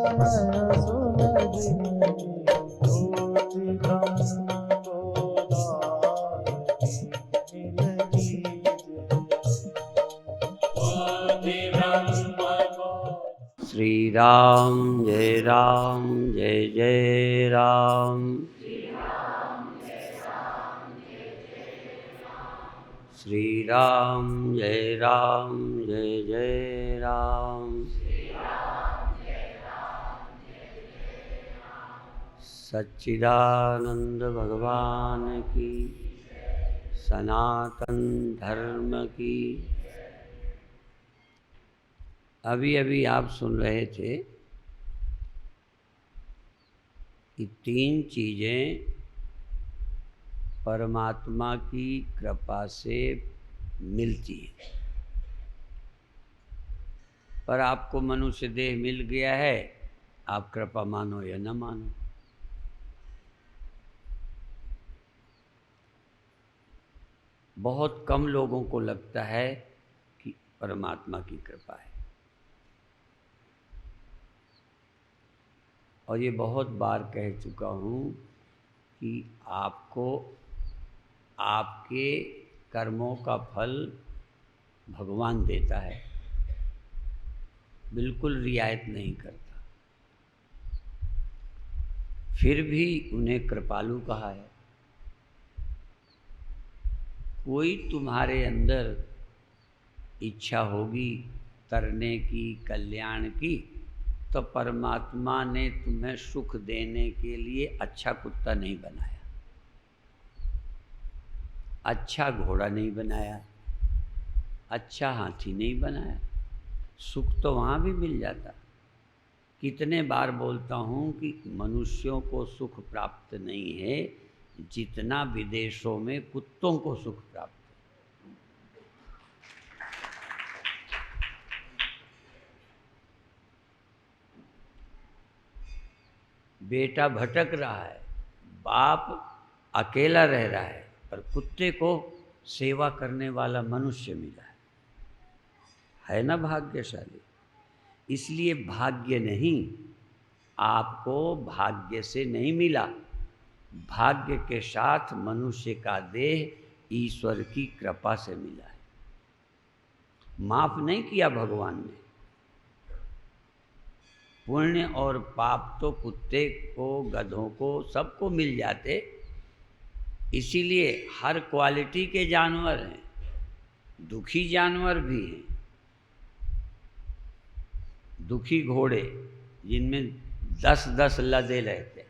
श्री राम जय जय राम। श्री राम जय जय राम। सच्चिदानंद भगवान की, सनातन धर्म की। अभी अभी आप सुन रहे थे कि 3 चीज़ें परमात्मा की कृपा से मिलती हैं। पर आपको मनुष्य देह मिल गया है, आप कृपा मानो या न मानो। बहुत कम लोगों को लगता है कि परमात्मा की कृपा है। और ये बहुत बार कह चुका हूँ कि आपको आपके कर्मों का फल भगवान देता है, बिल्कुल रियायत नहीं करता। फिर भी उन्हें कृपालु कहा है। कोई तुम्हारे अंदर इच्छा होगी तरने की, कल्याण की, तो परमात्मा ने तुम्हें सुख देने के लिए अच्छा कुत्ता नहीं बनाया, अच्छा घोड़ा नहीं बनाया, अच्छा हाथी नहीं बनाया। सुख तो वहाँ भी मिल जाता। कितने बार बोलता हूँ कि मनुष्यों को सुख प्राप्त नहीं है जितना विदेशों में कुत्तों को सुख प्राप्त है। बेटा भटक रहा है, बाप अकेला रह रहा है, पर कुत्ते को सेवा करने वाला मनुष्य मिला है ना भाग्यशाली। इसलिए भाग्य नहीं, आपको भाग्य से नहीं मिला, भाग्य के साथ मनुष्य का देह ईश्वर की कृपा से मिला है। माफ नहीं किया भगवान ने। पुण्य और पाप तो कुत्ते को, गधों को, सबको मिल जाते। इसीलिए हर क्वालिटी के जानवर हैं, दुखी जानवर भी हैं। दुखी घोड़े जिनमें 10-10 लदे रहते हैं,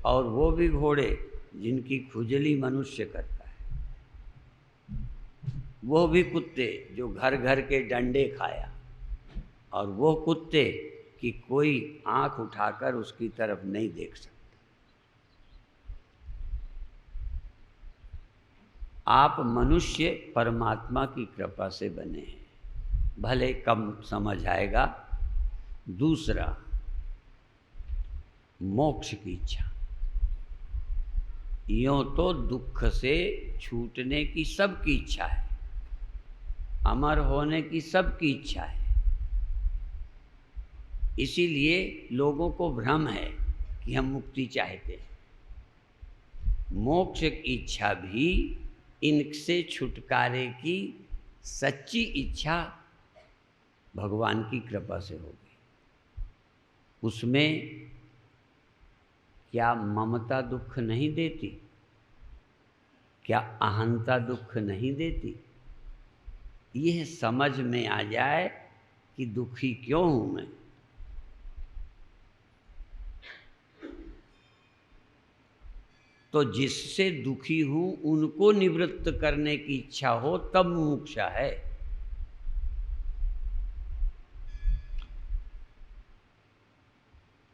और वो भी घोड़े जिनकी खुजली मनुष्य करता है। वो भी कुत्ते जो घर घर के डंडे खाया, और वो कुत्ते कि कोई आंख उठाकर उसकी तरफ नहीं देख सकता। आप मनुष्य परमात्मा की कृपा से बने हैं, भले कम समझ आएगा। दूसरा, मोक्ष की इच्छा। यूं तो दुख से छूटने की सबकी इच्छा है, अमर होने की सबकी इच्छा है। इसीलिए लोगों को भ्रम है कि हम मुक्ति चाहते हैं। मोक्ष की इच्छा भी इनसे छुटकारे की सच्ची इच्छा भगवान की कृपा से होगी। उसमें क्या ममता दुख नहीं देती? क्या अहंता दुख नहीं देती? यह समझ में आ जाए कि दुखी क्यों हूं मैं, तो जिससे दुखी हूं उनको निवृत्त करने की इच्छा हो तब मुमुक्षा है।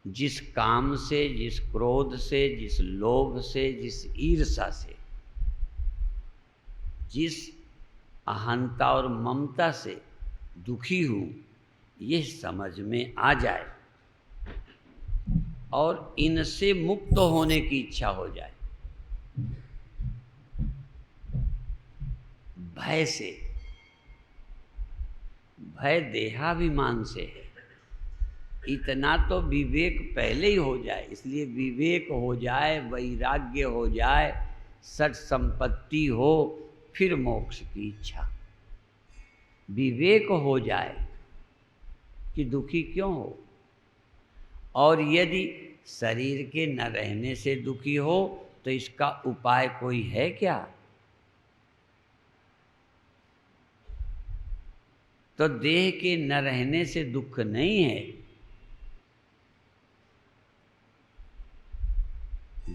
जिस काम से, जिस क्रोध से, जिस लोभ से, जिस ईर्षा से, जिस अहंता और ममता से दुखी हूं, यह समझ में आ जाए और इनसे मुक्त होने की इच्छा हो जाए, भय से, भय देहाभिमान से है, इतना तो विवेक पहले ही हो जाए, इसलिए विवेक हो जाए, वैराग्य हो जाए, सत संपत्ति हो, फिर मोक्ष की इच्छा। विवेक हो जाए कि दुखी क्यों हो, और यदि शरीर के न रहने से दुखी हो तो इसका उपाय कोई है क्या? तो देह के न रहने से दुख नहीं है,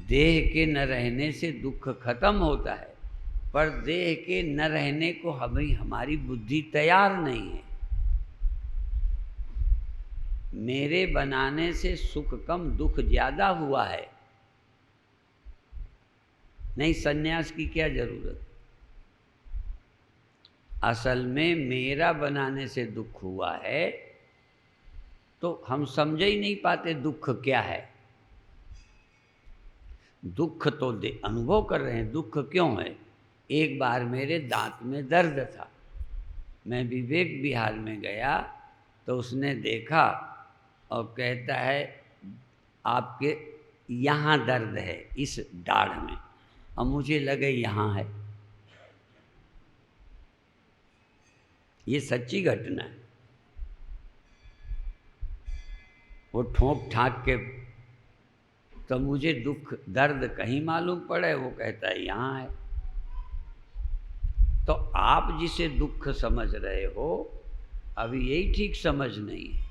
देह के न रहने से दुख खत्म होता है, पर देह के न रहने को हमारी बुद्धि तैयार नहीं है। मेरे बनाने से सुख कम दुख ज्यादा हुआ है, नहीं सन्यास की क्या जरूरत। असल में मेरा बनाने से दुख हुआ है, तो हम समझ ही नहीं पाते दुख क्या है। दुख तो अनुभव कर रहे हैं, दुख क्यों है। एक बार मेरे दांत में दर्द था, मैं विवेक विहार में गया तो उसने देखा और कहता है आपके यहाँ दर्द है, इस दाढ़ में। और मुझे लगे यहाँ है। ये सच्ची घटना है। वो ठोंक ठाक के तो मुझे दुख दर्द कहीं मालूम पड़े, वो कहता है यहाँ है। तो आप जिसे दुख समझ रहे हो अभी यही ठीक समझ नहीं है,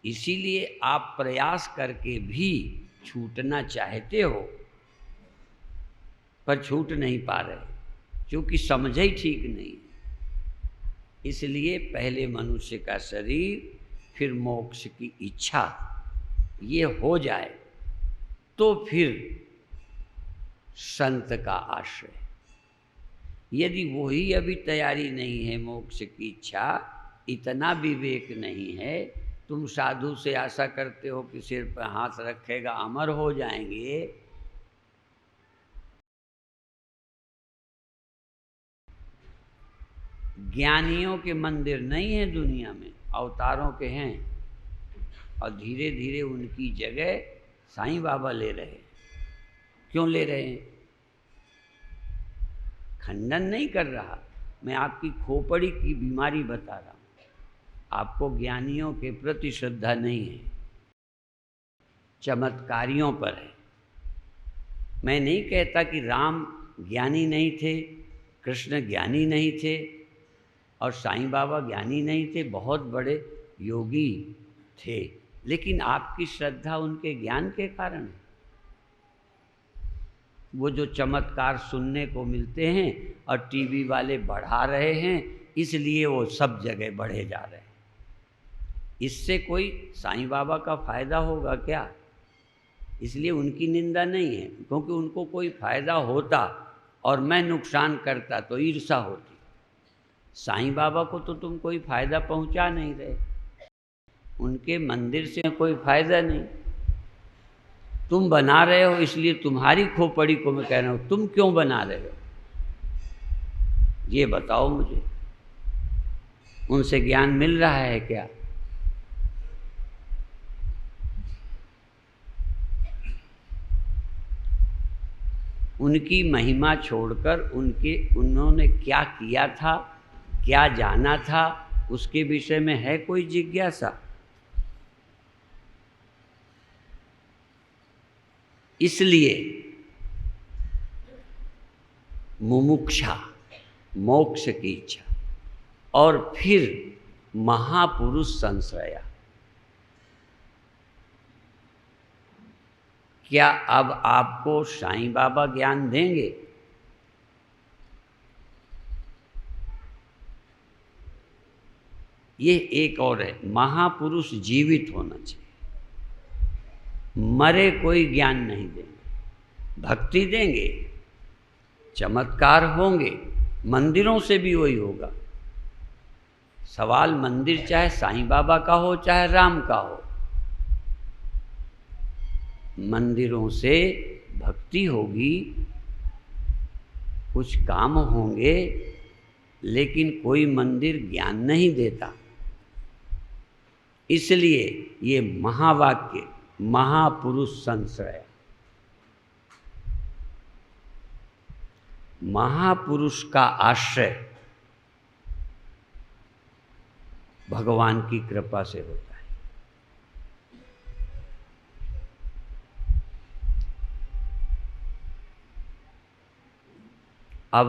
इसीलिए आप प्रयास करके भी छूटना चाहते हो पर छूट नहीं पा रहे, क्योंकि समझ ही ठीक नहीं है। इसलिए पहले मनुष्य का शरीर, फिर मोक्ष की इच्छा, ये हो जाए तो फिर संत का आश्रय। यदि वही अभी तैयारी नहीं है, मोक्ष की इच्छा, इतना विवेक नहीं है, तुम साधु से आशा करते हो कि सिर पर हाथ रखेगा अमर हो जाएंगे। ज्ञानियों के मंदिर नहीं है दुनिया में, अवतारों के हैं, और धीरे धीरे उनकी जगह साईं बाबा ले रहे हैं। क्यों ले रहे हैं? खंडन नहीं कर रहा, मैं आपकी खोपड़ी की बीमारी बता रहा हूँ। आपको ज्ञानियों के प्रति श्रद्धा नहीं है, चमत्कारियों पर है। मैं नहीं कहता कि राम ज्ञानी नहीं थे, कृष्ण ज्ञानी नहीं थे, और साईं बाबा ज्ञानी नहीं थे, बहुत बड़े योगी थे, लेकिन आपकी श्रद्धा उनके ज्ञान के कारण है। वो जो चमत्कार सुनने को मिलते हैं और टीवी वाले बढ़ा रहे हैं, इसलिए वो सब जगह बढ़े जा रहे हैं। इससे कोई साईं बाबा का फायदा होगा क्या? इसलिए उनकी निंदा नहीं है, क्योंकि उनको कोई फायदा होता और मैं नुकसान करता तो ईर्षा होती। साईं बाबा को तो तुम कोई फायदा पहुंचा नहीं रहे, उनके मंदिर से कोई फायदा नहीं। तुम बना रहे हो, इसलिए तुम्हारी खोपड़ी को मैं कह रहा हूं, तुम क्यों बना रहे हो ये बताओ मुझे। उनसे ज्ञान मिल रहा है क्या? उनकी महिमा छोड़कर उन्होंने क्या किया था, क्या जाना था, उसके विषय में है कोई जिज्ञासा? इसलिए मुमुक्षा, मोक्ष की इच्छा, और फिर महापुरुष संश्रया। क्या अब आपको साईं बाबा ज्ञान देंगे? ये एक और है, महापुरुष जीवित होना चाहिए, मरे कोई ज्ञान नहीं देंगे। भक्ति देंगे, चमत्कार होंगे, मंदिरों से भी वही होगा। सवाल मंदिर चाहे साईं बाबा का हो चाहे राम का हो, मंदिरों से भक्ति होगी, कुछ काम होंगे, लेकिन कोई मंदिर ज्ञान नहीं देता। इसलिए ये महावाक्य महापुरुष संश्रय, महापुरुष का आश्रय भगवान की कृपा से होता है। अब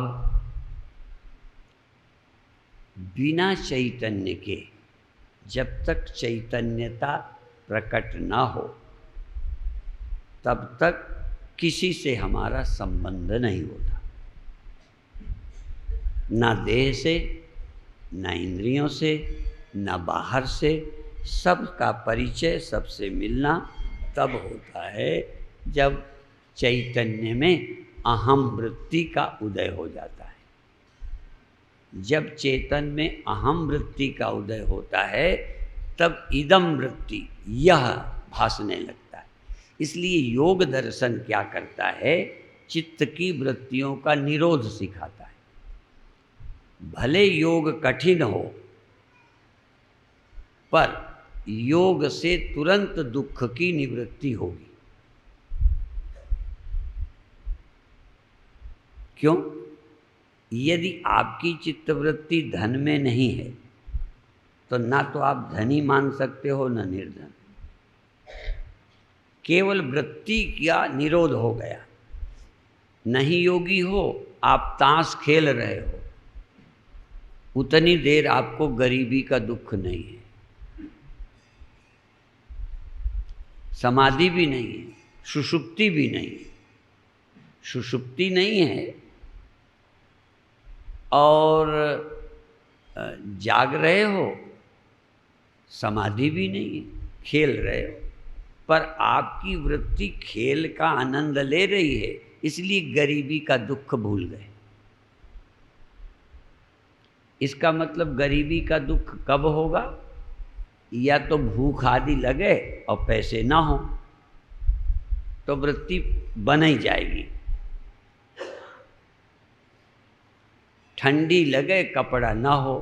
बिना चैतन्य के जब तक चैतन्यता प्रकट ना हो तब तक किसी से हमारा संबंध नहीं होता, ना देह से, ना इंद्रियों से, ना बाहर से। सबका परिचय, सबसे मिलना तब होता है जब चैतन्य में अहम वृत्ति का उदय हो जाता है। जब चेतन में अहम वृत्ति का उदय होता है तब इदम वृत्ति, यह भासने लगता है। इसलिए योग दर्शन क्या करता है? चित्त की वृत्तियों का निरोध सिखाता है। भले योग कठिन हो, पर योग से तुरंत दुख की निवृत्ति होगी। क्यों? यदि आपकी चित्तवृत्ति धन में नहीं है तो ना तो आप धनी मान सकते हो न निर्धन। केवल वृत्ति का निरोध हो गया। नहीं योगी हो, आप ताश खेल रहे हो, उतनी देर आपको गरीबी का दुख नहीं है, समाधि भी नहीं है, सुषुप्ति भी नहीं है। सुषुप्ति नहीं है और जाग रहे हो, समाधि भी नहीं है, खेल रहे हो, पर आपकी वृत्ति खेल का आनंद ले रही है, इसलिए गरीबी का दुख भूल गए। इसका मतलब गरीबी का दुख कब होगा? या तो भूख आदि लगे और पैसे ना हो तो वृत्ति बन ही जाएगी। ठंडी लगे, कपड़ा ना हो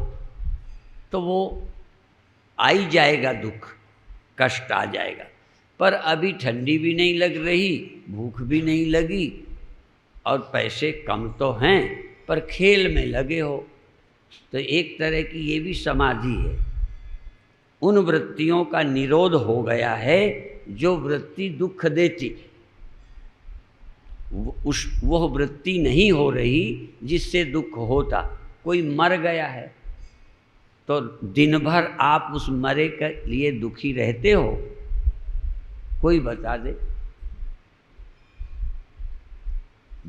तो वो आ ही जाएगा, दुख, कष्ट आ जाएगा। पर अभी ठंडी भी नहीं लग रही, भूख भी नहीं लगी और पैसे कम तो हैं पर खेल में लगे हो, तो एक तरह की ये भी समाधि है। उन वृत्तियों का निरोध हो गया है जो वृत्ति दुख देती, वह वृत्ति नहीं हो रही जिससे दुख होता। कोई मर गया है तो दिन भर आप उस मरे के लिए दुखी रहते हो? कोई बता दे।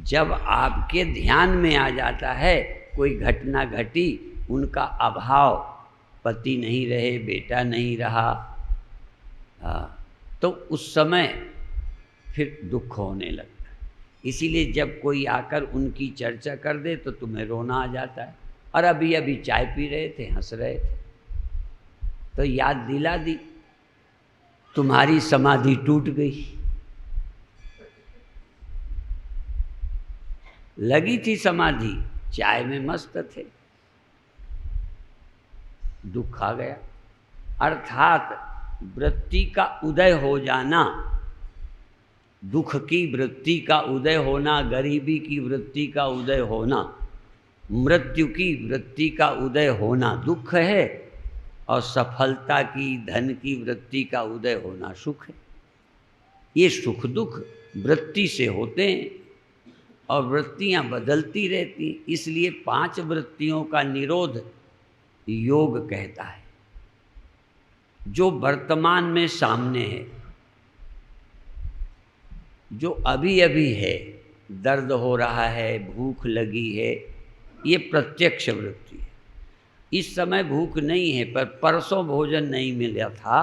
जब आपके ध्यान में आ जाता है कोई घटना घटी, उनका अभाव, पति नहीं रहे, बेटा नहीं रहा, तो उस समय फिर दुख होने लगता है। इसीलिए जब कोई आकर उनकी चर्चा कर दे तो तुम्हें रोना आ जाता है। और अभी अभी चाय पी रहे थे, हंस रहे थे, तो याद दिला दी, तुम्हारी समाधि टूट गई। लगी थी समाधि, चाय में मस्त थे, दुख आ गया। अर्थात वृत्ति का उदय हो जाना, दुख की वृत्ति का उदय होना, गरीबी की वृत्ति का उदय होना, मृत्यु की वृत्ति का उदय होना दुख है, और सफलता की, धन की वृत्ति का उदय होना सुख है। ये सुख दुख वृत्ति से होते हैं और वृत्तियां बदलती रहती, इसलिए 5 वृत्तियों का निरोध योग कहता है। जो वर्तमान में सामने है, जो अभी अभी है, दर्द हो रहा है, भूख लगी है, ये प्रत्यक्ष वृत्ति है। इस समय भूख नहीं है पर परसों भोजन नहीं मिला था,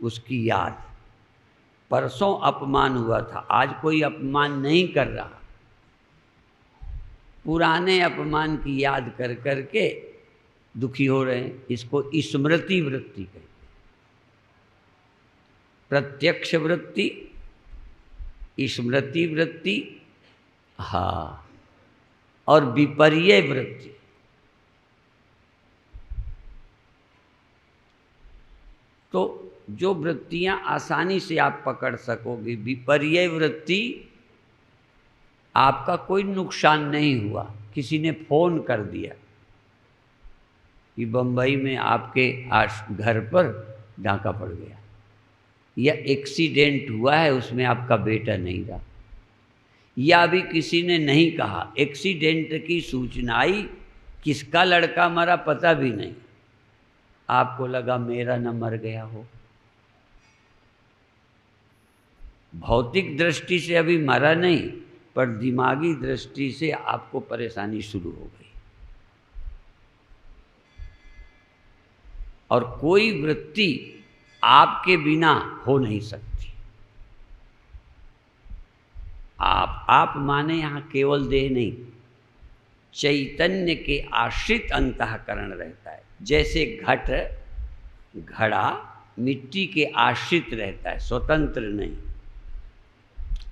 उसकी याद। परसों अपमान हुआ था, आज कोई अपमान नहीं कर रहा, पुराने अपमान की याद कर करके दुखी हो रहे हैं। इसको स्मृति वृत्ति कहते हैं। प्रत्यक्ष वृत्ति, स्मृति वृत्ति, हाँ, और विपर्य वृत्ति। तो जो वृत्तियां आसानी से आप पकड़ सकोगे, विपर्य वृत्ति आपका कोई नुकसान नहीं हुआ, किसी ने फोन कर दिया कि बंबई में आपके घर पर डाका पड़ गया, या एक्सीडेंट हुआ है उसमें आपका बेटा नहीं रहा, या भी किसी ने नहीं कहा, एक्सीडेंट की सूचना आई, किसका लड़का मरा पता भी नहीं, आपको लगा मेरा न मर गया हो। भौतिक दृष्टि से अभी मरा नहीं, पर दिमागी दृष्टि से आपको परेशानी शुरू हो गई। और कोई वृत्ति आपके बिना हो नहीं सकती। आप माने यहाँ केवल देह नहीं, चैतन्य के आश्रित अंतःकरण रहता है। जैसे घट घड़ा मिट्टी के आश्रित रहता है, स्वतंत्र नहीं।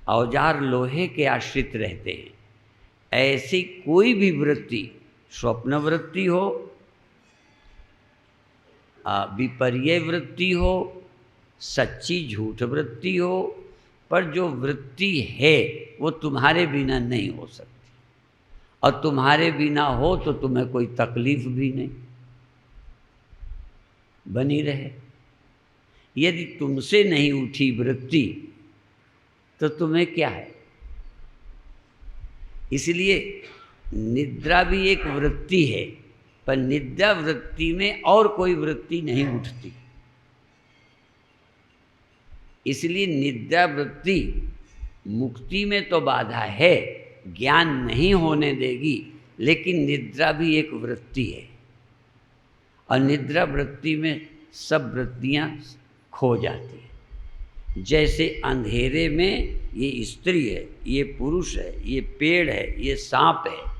औजार लोहे के आश्रित रहते हैं। ऐसी कोई भी वृत्ति, स्वप्न वृत्ति हो, विपर्य वृत्ति हो, सच्ची झूठ वृत्ति हो, पर जो वृत्ति है वो तुम्हारे बिना नहीं हो सकती। और तुम्हारे बिना हो तो तुम्हें कोई तकलीफ भी नहीं, बनी रहे। यदि तुमसे नहीं उठी वृत्ति तो तुम्हें क्या है। इसलिए निद्रा भी एक वृत्ति है, पर निद्रा वृत्ति में और कोई वृत्ति नहीं उठती। इसलिए निद्रा वृत्ति मुक्ति में तो बाधा है, ज्ञान नहीं होने देगी, लेकिन निद्रा भी एक वृत्ति है। और निद्रा वृत्ति में सब वृत्तियां खो जाती हैं। जैसे अंधेरे में ये स्त्री है, ये पुरुष है, ये पेड़ है, ये सांप है,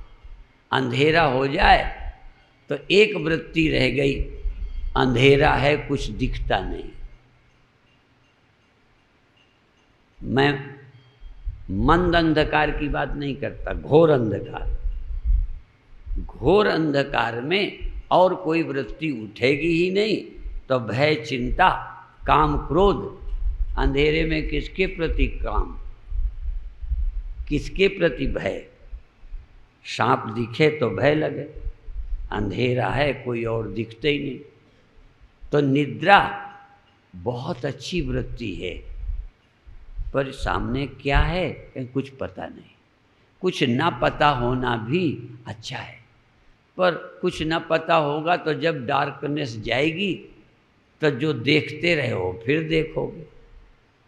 अंधेरा हो जाए तो एक वृत्ति रह गई, अंधेरा है, कुछ दिखता नहीं। मैं मंद अंधकार की बात नहीं करता, घोर अंधकार। घोर अंधकार में और कोई वृत्ति उठेगी ही नहीं, तो भय, चिंता, काम, क्रोध। अंधेरे में किसके प्रति काम, किसके प्रति भय। सांप दिखे तो भय लगे, अंधेरा है, कोई और दिखते ही नहीं। तो निद्रा बहुत अच्छी वृत्ति है, पर सामने क्या है कुछ पता नहीं। कुछ ना पता होना भी अच्छा है, पर कुछ ना पता होगा तो जब डार्कनेस जाएगी तो जो देखते रहो फिर देखोगे।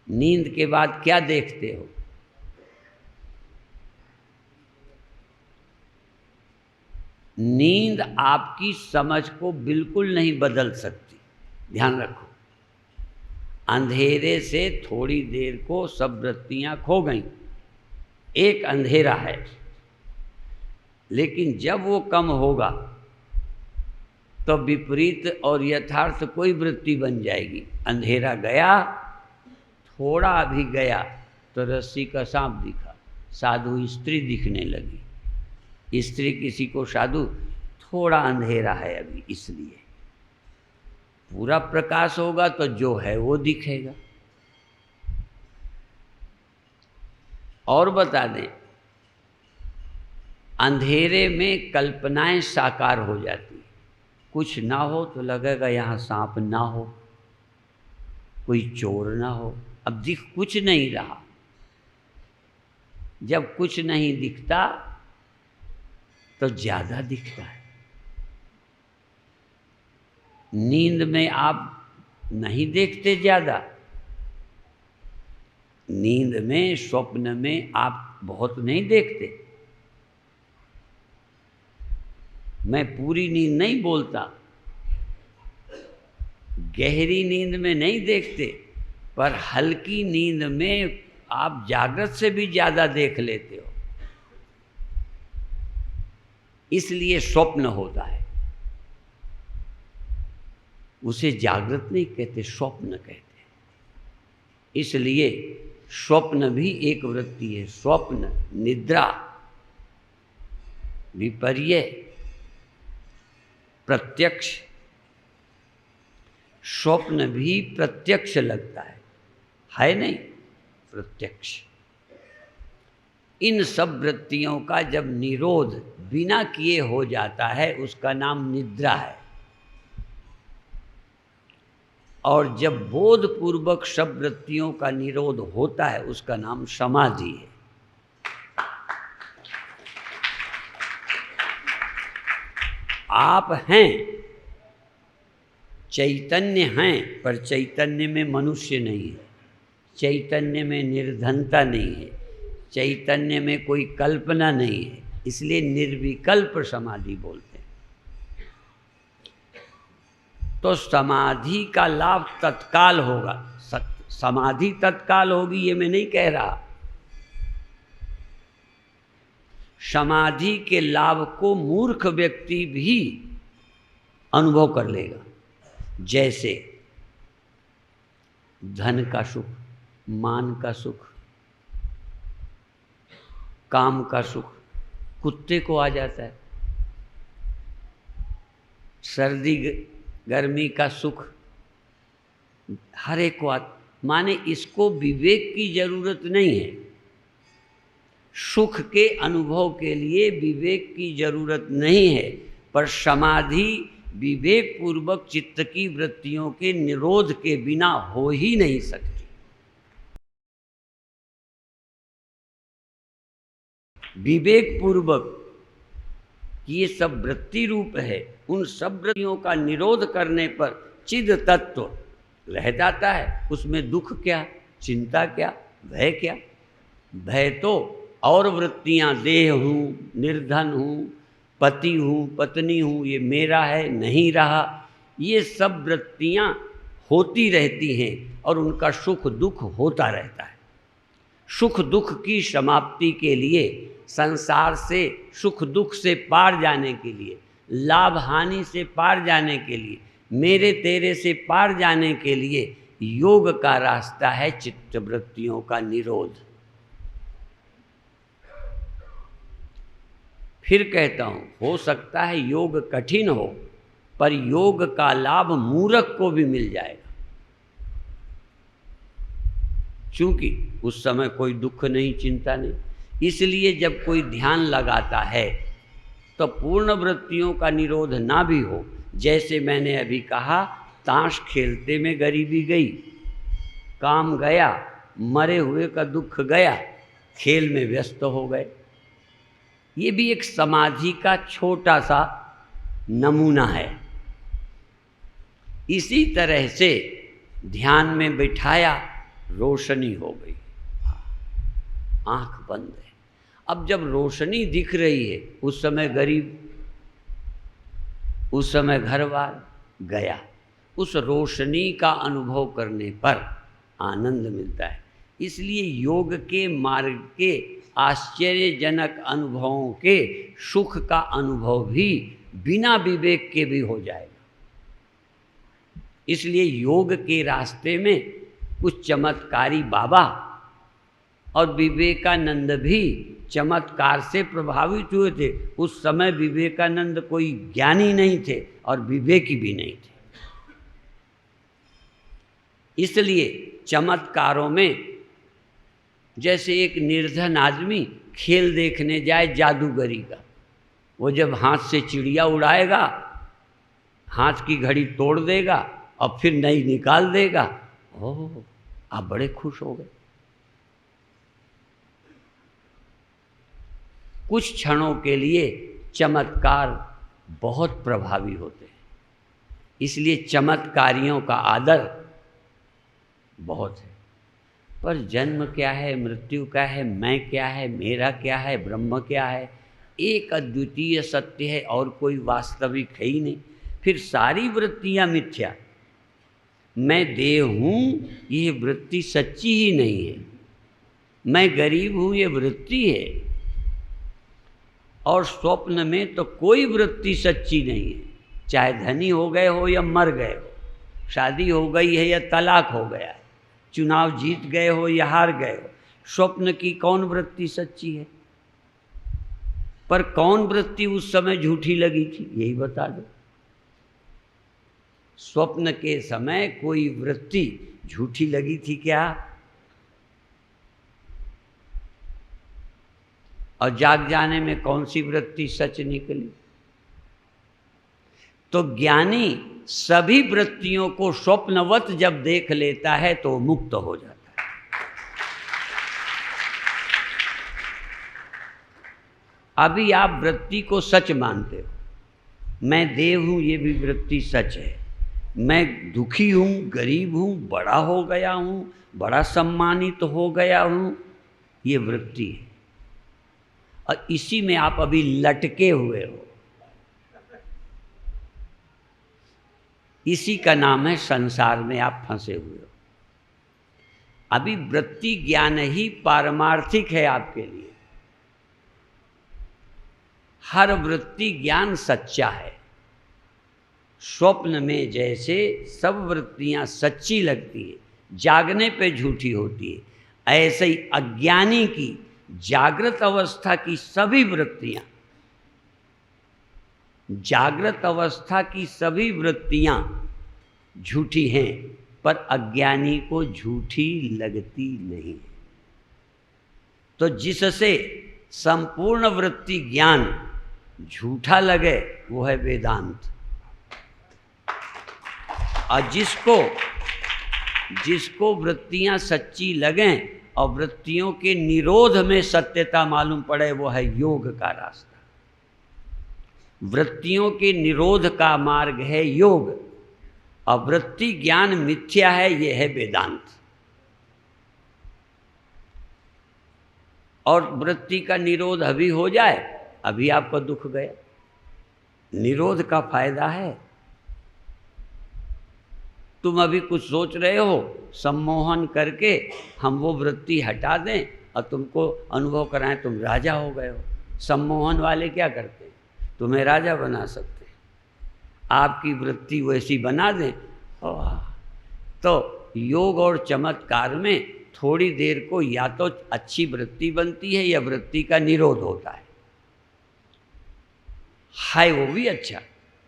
नींद के बाद क्या देखते हो? नींद आपकी समझ को बिल्कुल नहीं बदल सकती, ध्यान रखो। अंधेरे से थोड़ी देर को सब वृत्तियां खो गईं, एक अंधेरा है, लेकिन जब वो कम होगा तो विपरीत और यथार्थ कोई वृत्ति बन जाएगी। अंधेरा गया, थोड़ा अभी गया तो रस्सी का सांप दिखा, साधु स्त्री दिखने लगी, स्त्री किसी को साधु, थोड़ा अंधेरा है अभी, इसलिए पूरा प्रकाश होगा तो जो है वो दिखेगा। और बता दें, अंधेरे में कल्पनाएं साकार हो जाती। कुछ ना हो तो लगेगा यहाँ सांप ना हो, कोई चोर ना हो। अब दिख कुछ नहीं रहा। जब कुछ नहीं दिखता तो ज्यादा दिखता है। नींद में आप नहीं देखते ज्यादा, नींद में, स्वप्न में आप बहुत नहीं देखते। मैं पूरी नींद नहीं बोलता, गहरी नींद में नहीं देखते, पर हल्की नींद में आप जागृत से भी ज्यादा देख लेते हो, इसलिए स्वप्न होता है। उसे जागृत नहीं कहते, स्वप्न कहते हैं। इसलिए स्वप्न भी एक वृत्ति है। स्वप्न, निद्रा, विपर्य, प्रत्यक्ष। स्वप्न भी प्रत्यक्ष लगता है नहीं? प्रत्यक्ष। इन सब वृत्तियों का जब निरोध बिना किए हो जाता है उसका नाम निद्रा है, और जब बोध पूर्वक सब वृत्तियों का निरोध होता है उसका नाम समाधि है। आप हैं, चैतन्य हैं, पर चैतन्य में मनुष्य नहीं है, चैतन्य में निर्धनता नहीं है, चैतन्य में कोई कल्पना नहीं है, इसलिए निर्विकल्प समाधि बोलते हैं। तो समाधि का लाभ तत्काल होगा, समाधि तत्काल होगी ये मैं नहीं कह रहा। समाधि के लाभ को मूर्ख व्यक्ति भी अनुभव कर लेगा, जैसे धन का सुख, मान का सुख, काम का सुख कुत्ते को आ जाता है, सर्दी गर्मी का सुख हर एक को माने इसको विवेक की जरूरत नहीं है। सुख के अनुभव के लिए विवेक की जरूरत नहीं है, पर समाधि विवेक पूर्वक चित्त की वृत्तियों के निरोध के बिना हो ही नहीं सकती। विवेक पूर्वक ये सब वृत्ति रूप है, उन सब वृत्तियों का निरोध करने पर चिद तत्व रह जाता है। उसमें दुख क्या, चिंता क्या, भय क्या? भय तो और वृत्तियां, देह हूँ, निर्धन हूँ, पति हूँ, पत्नी हूँ, ये मेरा है, नहीं रहा, ये सब वृत्तियां होती रहती हैं और उनका सुख दुख होता रहता है। सुख दुख की समाप्ति के लिए, संसार से सुख दुख से पार जाने के लिए, लाभ हानि से पार जाने के लिए, मेरे तेरे से पार जाने के लिए योग का रास्ता है चित्त वृत्तियों का निरोध। फिर कहता हूँ, हो सकता है योग कठिन हो, पर योग का लाभ मूर्ख को भी मिल जाएगा, क्योंकि उस समय कोई दुख नहीं, चिंता नहीं। इसलिए जब कोई ध्यान लगाता है तो पूर्ण वृत्तियों का निरोध ना भी हो, जैसे मैंने अभी कहा, ताश खेलते में गरीबी गई, काम गया, मरे हुए का दुख गया, खेल में व्यस्त हो गए। ये भी एक समाधि का छोटा सा नमूना है। इसी तरह से ध्यान में बिठाया, रोशनी हो गई, आंख बंद है। अब जब रोशनी दिख रही है, उस समय गरीब, उस समय घरवार गया, उस रोशनी का अनुभव करने पर आनंद मिलता है। इसलिए योग के मार्ग के आश्चर्यजनक अनुभवों के सुख का अनुभव भी बिना विवेक के भी हो जाएगा। इसलिए योग के रास्ते में कुछ चमत्कारी बाबा और विवेकानंद भी चमत्कार से प्रभावित हुए थे। उस समय विवेकानंद कोई ज्ञानी नहीं थे और विवेकी भी नहीं थे। इसलिए चमत्कारों में, जैसे एक निर्धन आदमी खेल देखने जाए जादूगरी का, वो जब हाथ से चिड़िया उड़ाएगा, हाथ की घड़ी तोड़ देगा और फिर नई निकाल देगा, ओह आप बड़े खुश हो गए। कुछ क्षणों के लिए चमत्कार बहुत प्रभावी होते हैं, इसलिए चमत्कारियों का आदर बहुत है। पर जन्म क्या है, मृत्यु क्या है, मैं क्या है, मेरा क्या है, ब्रह्म क्या है, एक अद्वितीय सत्य है और कोई वास्तविक है ही नहीं। फिर सारी वृत्तियां मिथ्या। मैं देह हूँ, ये वृत्ति सच्ची ही नहीं है। मैं गरीब हूँ, ये वृत्ति है। और स्वप्न में तो कोई वृत्ति सच्ची नहीं है, चाहे धनी हो गए हो या मर गए हो, शादी हो गई है या तलाक हो गया है, चुनाव जीत गए हो या हार गए हो, स्वप्न की कौन वृत्ति सच्ची है? पर कौन वृत्ति उस समय झूठी लगी थी, यही बता दो। स्वप्न के समय कोई वृत्ति झूठी लगी थी क्या? और जाग जाने में कौन सी वृत्ति सच निकली? तो ज्ञानी सभी वृत्तियों को स्वप्नवत जब देख लेता है तो मुक्त हो जाता है। अभी आप वृत्ति को सच मानते हो, मैं देव हूं, ये भी वृत्ति सच है। मैं दुखी हूं, गरीब हूं, बड़ा हो गया हूं, बड़ा सम्मानित हो गया हूं, ये वृत्ति है। और इसी में आप अभी लटके हुए हो। इसी का नाम है संसार में आप फंसे हुए हो। अभी वृत्ति ज्ञान ही पारमार्थिक है आपके लिए। हर वृत्ति ज्ञान सच्चा है। स्वप्न में जैसे सब वृत्तियां सच्ची लगती है, जागने पे झूठी होती है, ऐसे ही अज्ञानी की जागृत अवस्था की सभी वृत्तियां, जागृत अवस्था की सभी वृत्तियां झूठी हैं, पर अज्ञानी को झूठी लगती नहीं। तो जिससे संपूर्ण वृत्ति ज्ञान झूठा लगे वो है वेदांत। और जिसको वृत्तियां सच्ची लगें और वृत्तियों के निरोध में सत्यता मालूम पड़े वो है योग का रास्ता। वृत्तियों के निरोध का मार्ग है योग, और वृत्ति ज्ञान मिथ्या है, ये है वेदांत। और वृत्ति का निरोध अभी हो जाए, अभी आपका दुख गया। निरोध का फायदा है। तुम अभी कुछ सोच रहे हो, सम्मोहन करके हम वो वृत्ति हटा दें और तुमको अनुभव कराएं तुम राजा हो गए हो। सम्मोहन वाले क्या करते हैं? तुम्हें राजा बना सकते हैं। आपकी वृत्ति वैसी बना दें। तो योग और चमत्कार में थोड़ी देर को या तो अच्छी वृत्ति बनती है या वृत्ति का निरोध होता है वो भी अच्छा।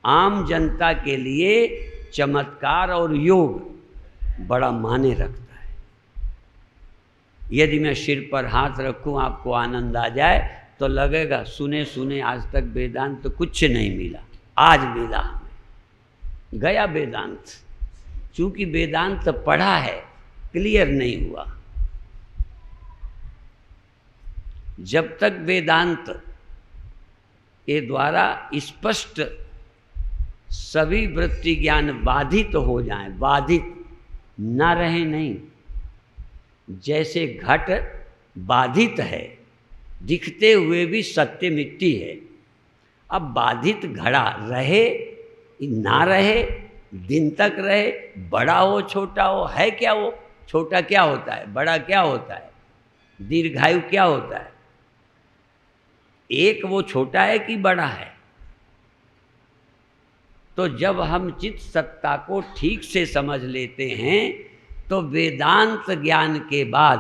आम जनता के लिए चमत्कार और योग बड़ा माने रखता है। यदि मैं सिर पर हाथ रखूं, आपको आनंद आ जाए, तो लगेगा सुने सुने आज तक वेदांत तो कुछ नहीं मिला, आज मिला हमें। गया वेदांत। चूंकि वेदांत पढ़ा है, क्लियर नहीं हुआ। जब तक वेदांत के द्वारा स्पष्ट सभी वृत्ति ज्ञान बाधित हो जाएं, बाधित न रहे नहीं। जैसे घट बाधित है, दिखते हुए भी सत्य मिट्टी है। अब बाधित घड़ा रहे ना रहे, दिन तक रहे, बड़ा हो छोटा हो, है क्या वो? छोटा क्या होता है, बड़ा क्या होता है, दीर्घायु क्या होता है? एक वो छोटा है कि बड़ा है? तो जब हम चित्त सत्ता को ठीक से समझ लेते हैं तो वेदांत ज्ञान के बाद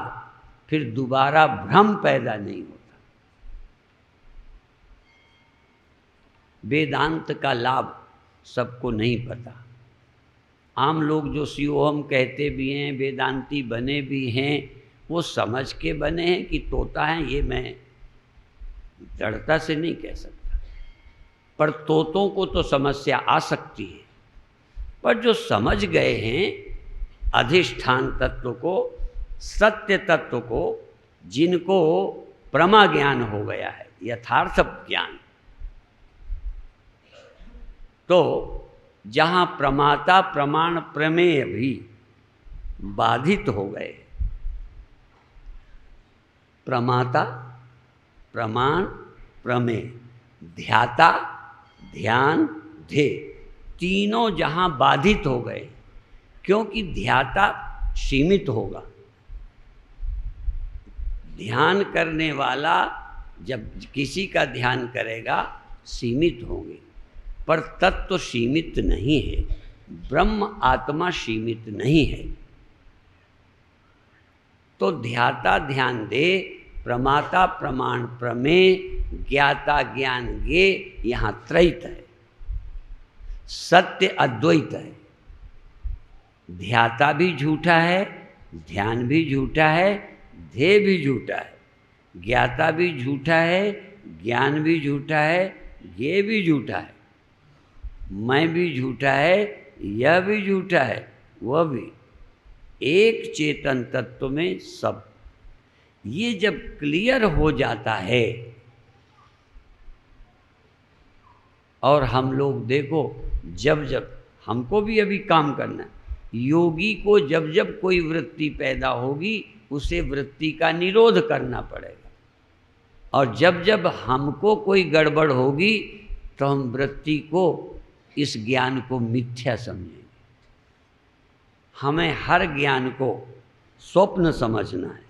फिर दोबारा भ्रम पैदा नहीं होता। वेदांत का लाभ सबको नहीं पता। आम लोग जो शिवोहम कहते भी हैं, वेदांती बने भी हैं, वो समझ के बने हैं कि तोता है, ये मैं दृढ़ता से नहीं कह सकता। पर तोतों को तो समस्या आ सकती है। पर जो समझ गए हैं अधिष्ठान तत्व को, सत्य तत्व को, जिनको प्रमा ज्ञान हो गया है, यथार्थ ज्ञान, तो जहाँ प्रमाता प्रमाण प्रमेय भी बाधित हो गए, प्रमाता प्रमाण प्रमेय, ध्याता ध्यान ध्येय, तीनों जहाँ बाधित हो गए, क्योंकि ध्याता सीमित होगा। ध्यान करने वाला जब किसी का ध्यान करेगा सीमित होंगे, पर तत्व सीमित नहीं है, ब्रह्म आत्मा सीमित नहीं है। तो ध्याता ध्यान दे, प्रमाता प्रमाण प्रमेय, ज्ञाता ज्ञान ज्ञेय, यहाँ त्रैत है, सत्य अद्वैत है। ध्याता भी झूठा है, ध्यान भी झूठा है, ध्येय भी झूठा है, ज्ञाता भी झूठा है, ज्ञान भी झूठा है, ज्ञेय भी झूठा है, मैं भी झूठा है, यह भी झूठा है, वह भी। एक चेतन तत्व में सब। ये जब क्लियर हो जाता है, और हम लोग देखो, जब जब हमको भी अभी काम करना है, योगी को जब जब कोई वृत्ति पैदा होगी उसे वृत्ति का निरोध करना पड़ेगा, और जब जब हमको कोई गड़बड़ होगी तो हम वृत्ति को, इस ज्ञान को मिथ्या समझेंगे। हमें हर ज्ञान को स्वप्न समझना है,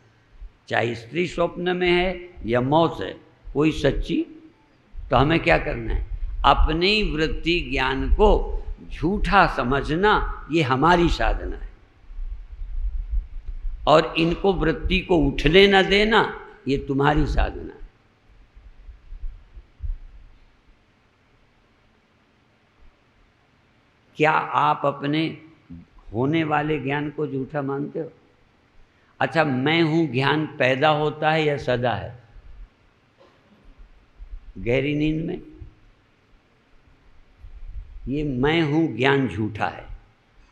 चाहे स्त्री स्वप्न में है या मौत है, कोई सच्ची। तो हमें क्या करना है? अपनी वृत्ति ज्ञान को झूठा समझना, ये हमारी साधना है, और इनको वृत्ति को उठने न देना, ये तुम्हारी साधना है। क्या आप अपने होने वाले ज्ञान को झूठा मानते हो? अच्छा, मैं हूं ज्ञान पैदा होता है या सदा है? गहरी नींद में ये मैं हूं ज्ञान झूठा है,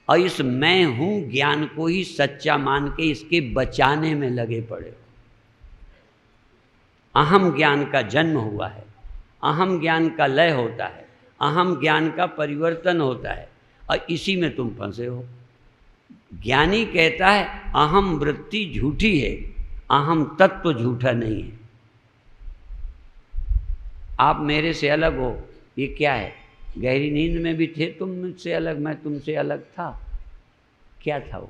और इस मैं हूं ज्ञान को ही सच्चा मान के इसके बचाने में लगे पड़े हो। अहम ज्ञान का जन्म हुआ है, अहम ज्ञान का लय होता है, अहम ज्ञान का परिवर्तन होता है, और इसी में तुम फंसे हो। ज्ञानी कहता है अहम वृत्ति झूठी है, अहम तत्व झूठा नहीं है। आप मेरे से अलग हो, ये क्या है? गहरी नींद में भी थे तुम मुझसे अलग, मैं तुमसे अलग था। क्या था वो?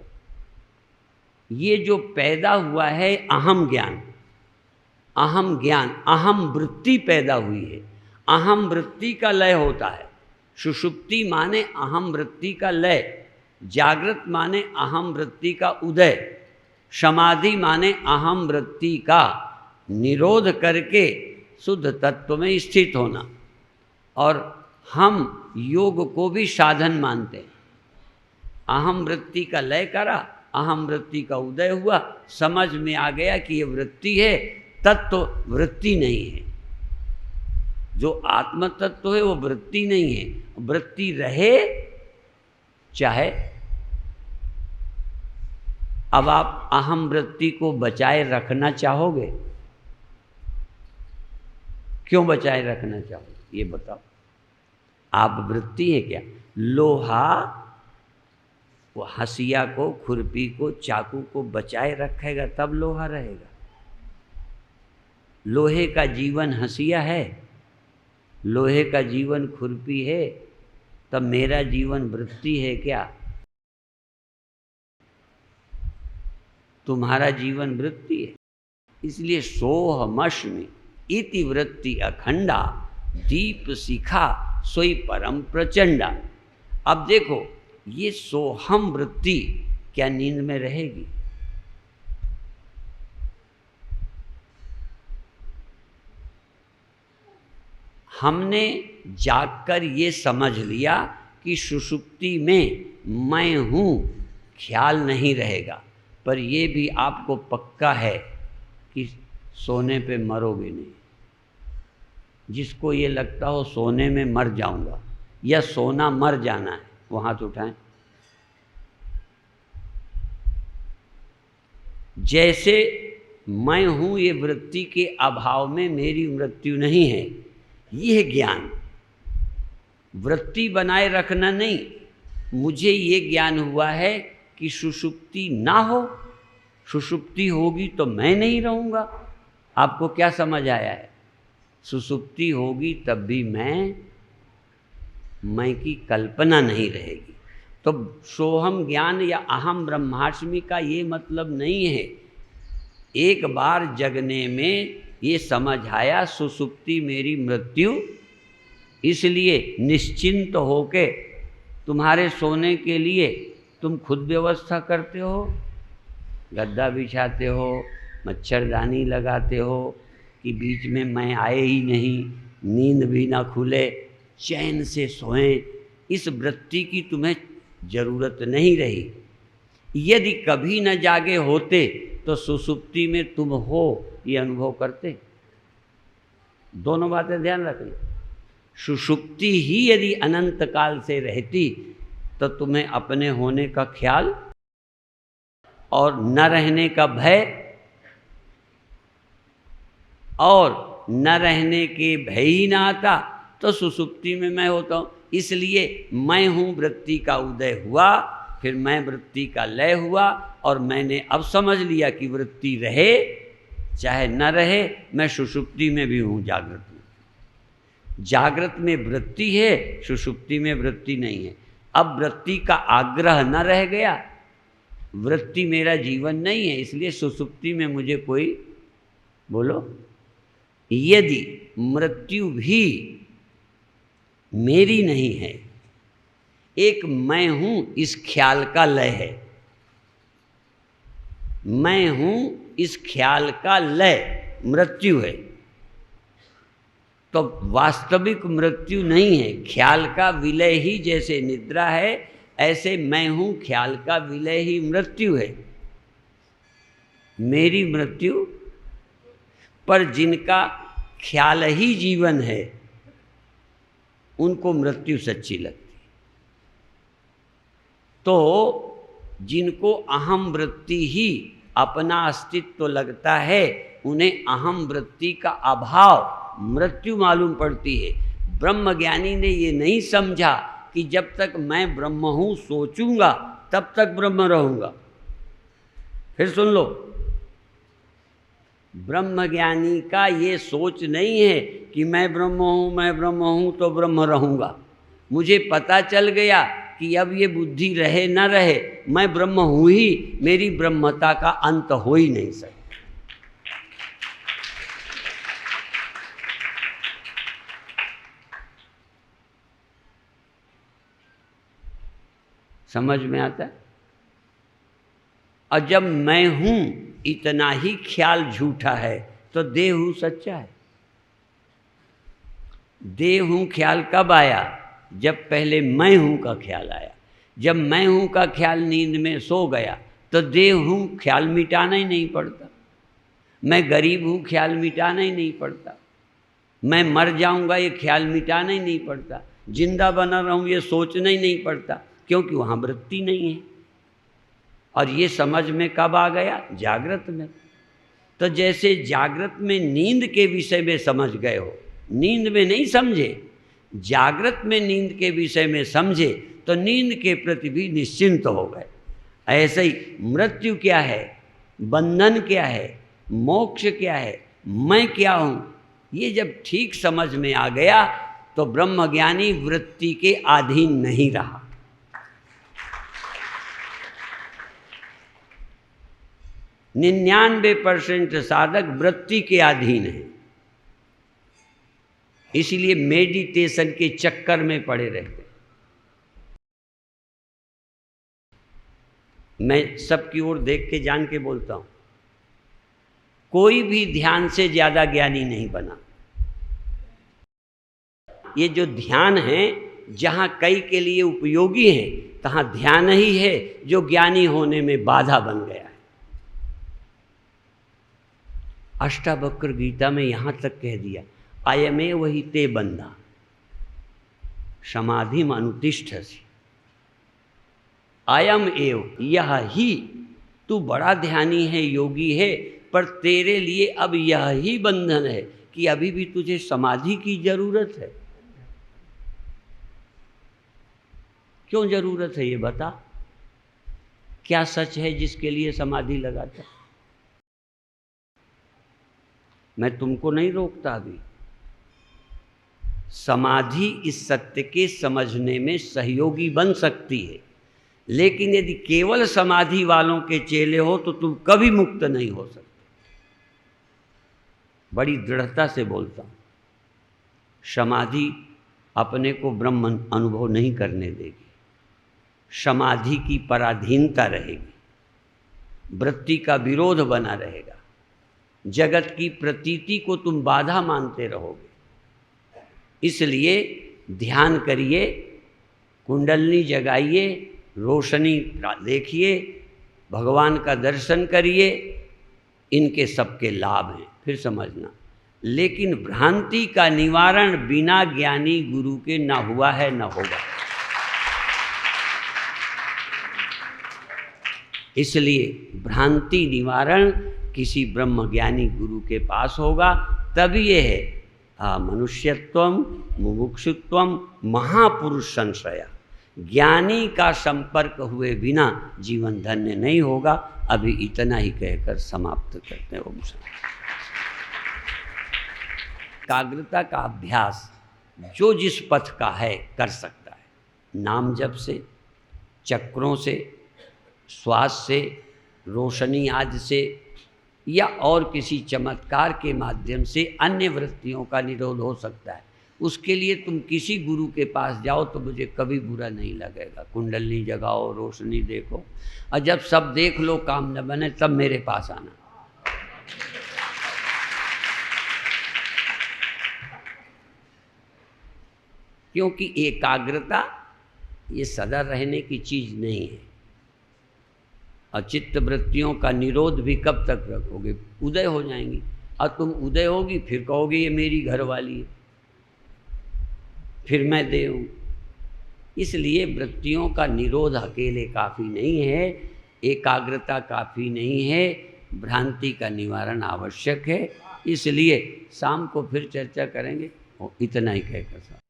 ये जो पैदा हुआ है अहम ज्ञान, अहम ज्ञान, अहम वृत्ति पैदा हुई है। अहम वृत्ति का लय होता है। सुषुप्ति माने अहम वृत्ति का लय, जागृत माने अहम वृत्ति का उदय, समाधि माने अहम वृत्ति का निरोध करके शुद्ध तत्व में स्थित होना। और हम योग को भी साधन मानते हैं। अहम वृत्ति का लय करा, अहम वृत्ति का उदय हुआ, समझ में आ गया कि ये वृत्ति है, तत्व वृत्ति नहीं है। जो आत्म तत्व है वो वृत्ति नहीं है। वृत्ति रहे चाहे। अब आप अहम वृत्ति को बचाए रखना चाहोगे? क्यों बचाए रखना चाहोगे ये बताओ। आप वृत्ति है क्या? लोहा वो हंसिया को, खुरपी को, चाकू को बचाए रखेगा तब लोहा रहेगा। लोहे का जीवन हंसिया है, लोहे का जीवन खुरपी है, तब मेरा जीवन वृत्ति है क्या? तुम्हारा जीवन वृत्ति है। इसलिए सोहमश्मि इति वृत्ति अखंडा दीप शिखा सोई परम प्रचंडा। अब देखो, ये सोहम वृत्ति क्या नींद में रहेगी? हमने जागकर ये समझ लिया कि सुषुप्ति में मैं हूँ, ख्याल नहीं रहेगा। पर ये भी आपको पक्का है कि सोने पे मरोगे नहीं। जिसको ये लगता हो सोने में मर जाऊंगा या सोना मर जाना है, वो हाथ उठाएं। जैसे मैं हूँ ये वृत्ति के अभाव में मेरी मृत्यु नहीं है, यह ज्ञान वृत्ति बनाए रखना नहीं। मुझे ये ज्ञान हुआ है कि सुषुप्ति ना हो, सुषुप्ति होगी तो मैं नहीं रहूँगा। आपको क्या समझ आया है? सुषुप्ति होगी तब भी मैं की कल्पना नहीं रहेगी। तो सोहम ज्ञान या अहम ब्रह्मास्मि का ये मतलब नहीं है। एक बार जगने में ये समझ आया सुषुप्ति मेरी मृत्यु, इसलिए निश्चिंत होके तुम्हारे सोने के लिए तुम खुद व्यवस्था करते हो, गद्दा बिछाते हो, मच्छरदानी लगाते हो कि बीच में मैं आए ही नहीं, नींद भी ना खुले, चैन से सोएं। इस वृत्ति की तुम्हें जरूरत नहीं रही। यदि कभी न जागे होते तो सुषुप्ति में तुम हो ये अनुभव करते। दोनों बातें ध्यान रखना। सुषुप्ति ही यदि अनंत काल से रहती तो तुम्हें अपने होने का ख्याल और न रहने का भय और न रहने के भय ही ना आता तो सुषुप्ति में मैं होता हूँ। इसलिए मैं हूँ वृत्ति का उदय हुआ, फिर मैं वृत्ति का लय हुआ, और मैंने अब समझ लिया कि वृत्ति रहे चाहे न रहे, मैं सुषुप्ति में भी हूँ, जागृत में। जागृत में वृत्ति है, सुषुप्ति में वृत्ति नहीं है। अब वृत्ति का आग्रह न रह गया, वृत्ति मेरा जीवन नहीं है, इसलिए सुषुप्ति में मुझे कोई, बोलो, यदि मृत्यु भी मेरी नहीं है, एक मैं हूं इस ख्याल का लय है, मैं हूं इस ख्याल का लय मृत्यु है, तो वास्तविक मृत्यु नहीं है, ख्याल का विलय ही जैसे निद्रा है, ऐसे मैं हूं ख्याल का विलय ही मृत्यु है। मेरी मृत्यु पर जिनका ख्याल ही जीवन है उनको मृत्यु सच्ची लगती। तो जिनको अहम वृत्ति ही अपना अस्तित्व लगता है उन्हें अहम वृत्ति का अभाव मृत्यु मालूम पड़ती है। ब्रह्मज्ञानी ने ये नहीं समझा कि जब तक मैं ब्रह्म हूँ सोचूंगा तब तक ब्रह्म रहूँगा। फिर सुन लो, ब्रह्मज्ञानी का ये सोच नहीं है कि मैं ब्रह्म हूँ तो ब्रह्म रहूँगा। मुझे पता चल गया कि अब ये बुद्धि रहे न रहे, मैं ब्रह्म हूँ ही, मेरी ब्रह्मता का अंत हो ही नहीं सकता। समझ में आता है? और जब मैं हूं इतना ही ख्याल झूठा है तो देह हूं सच्चा है। देह हूं ख्याल कब आया? जब पहले मैं हूं का ख्याल आया। जब मैं हूं का ख्याल नींद में सो गया तो देह हूं ख्याल मिटाना ही नहीं पड़ता। मैं गरीब हूं ख्याल मिटाना ही नहीं पड़ता। मैं मर जाऊंगा ये ख्याल मिटाना ही नहीं पड़ता। जिंदा बना रहूं ये सोचना ही नहीं पड़ता, क्योंकि वहाँ वृत्ति नहीं है। और ये समझ में कब आ गया? जागृत में। तो जैसे जागृत में नींद के विषय में समझ गए हो, नींद में नहीं समझे, जागृत में नींद के विषय में समझे तो नींद के प्रति भी निश्चिंत हो गए। ऐसे ही मृत्यु क्या है, बंधन क्या है, मोक्ष क्या है, मैं क्या हूँ, ये जब ठीक समझ में आ गया तो ब्रह्मज्ञानी वृत्ति के अधीन नहीं रहा। 99% साधक वृत्ति के अधीन है, इसलिए मेडिटेशन के चक्कर में पड़े रहते। मैं सबकी ओर देख के जान के बोलता हूं, कोई भी ध्यान से ज्यादा ज्ञानी नहीं बना। ये जो ध्यान है जहां कई के लिए उपयोगी है, तहां ध्यान ही है जो ज्ञानी होने में बाधा बन गया है। अष्टावक्र गीता में यहां तक कह दिया, अयमेव हि ते बंधा समाधिम अनुतिष्ठसि। अयम एव, यह ही, तू बड़ा ध्यानी है, योगी है, पर तेरे लिए अब यह ही बंधन है कि अभी भी तुझे समाधि की जरूरत है। क्यों जरूरत है ये बता? क्या सच है जिसके लिए समाधि लगाता? मैं तुमको नहीं रोकता अभी। समाधि इस सत्य के समझने में सहयोगी बन सकती है, लेकिन यदि केवल समाधि वालों के चेले हो तो तुम कभी मुक्त नहीं हो सकते। बड़ी दृढ़ता से बोलता हूं, समाधि अपने को ब्रह्म अनुभव नहीं करने देगी। समाधि की पराधीनता रहेगी, वृत्ति का विरोध बना रहेगा, जगत की प्रतीति को तुम बाधा मानते रहोगे। इसलिए ध्यान करिए, कुंडलनी जगाइए, रोशनी देखिए, भगवान का दर्शन करिए, इनके सबके लाभ हैं, फिर समझना। लेकिन भ्रांति का निवारण बिना ज्ञानी गुरु के ना हुआ है ना होगा। इसलिए भ्रांति निवारण किसी ब्रह्मज्ञानी गुरु के पास होगा, तभी ये है मनुष्यत्वम मुमुक्षुत्वम महापुरुष संशया। ज्ञानी का संपर्क हुए बिना जीवन धन्य नहीं होगा। अभी इतना ही कहकर समाप्त करते हैं। ओम शांति। एकाग्रता का अभ्यास जो जिस पथ का है कर सकता है। नाम जप से, चक्रों से, श्वास से, रोशनी आदि से, या और किसी चमत्कार के माध्यम से अन्य वृत्तियों का निरोध हो सकता है। उसके लिए तुम किसी गुरु के पास जाओ तो मुझे कभी बुरा नहीं लगेगा। कुंडलनी जगाओ, रोशनी देखो, और जब सब देख लो काम न बने तब मेरे पास आना। क्योंकि एकाग्रता ये सदा रहने की चीज नहीं है। और चित्त वृत्तियों का निरोध भी कब तक रखोगे? उदय हो जाएंगी, और तुम उदय होगी फिर कहोगे ये मेरी घरवाली है, फिर मैं दे हूँ। इसलिए वृत्तियों का निरोध अकेले काफ़ी नहीं है, एकाग्रता काफ़ी नहीं है, भ्रांति का निवारण आवश्यक है। इसलिए शाम को फिर चर्चा करेंगे। और इतना ही कहकर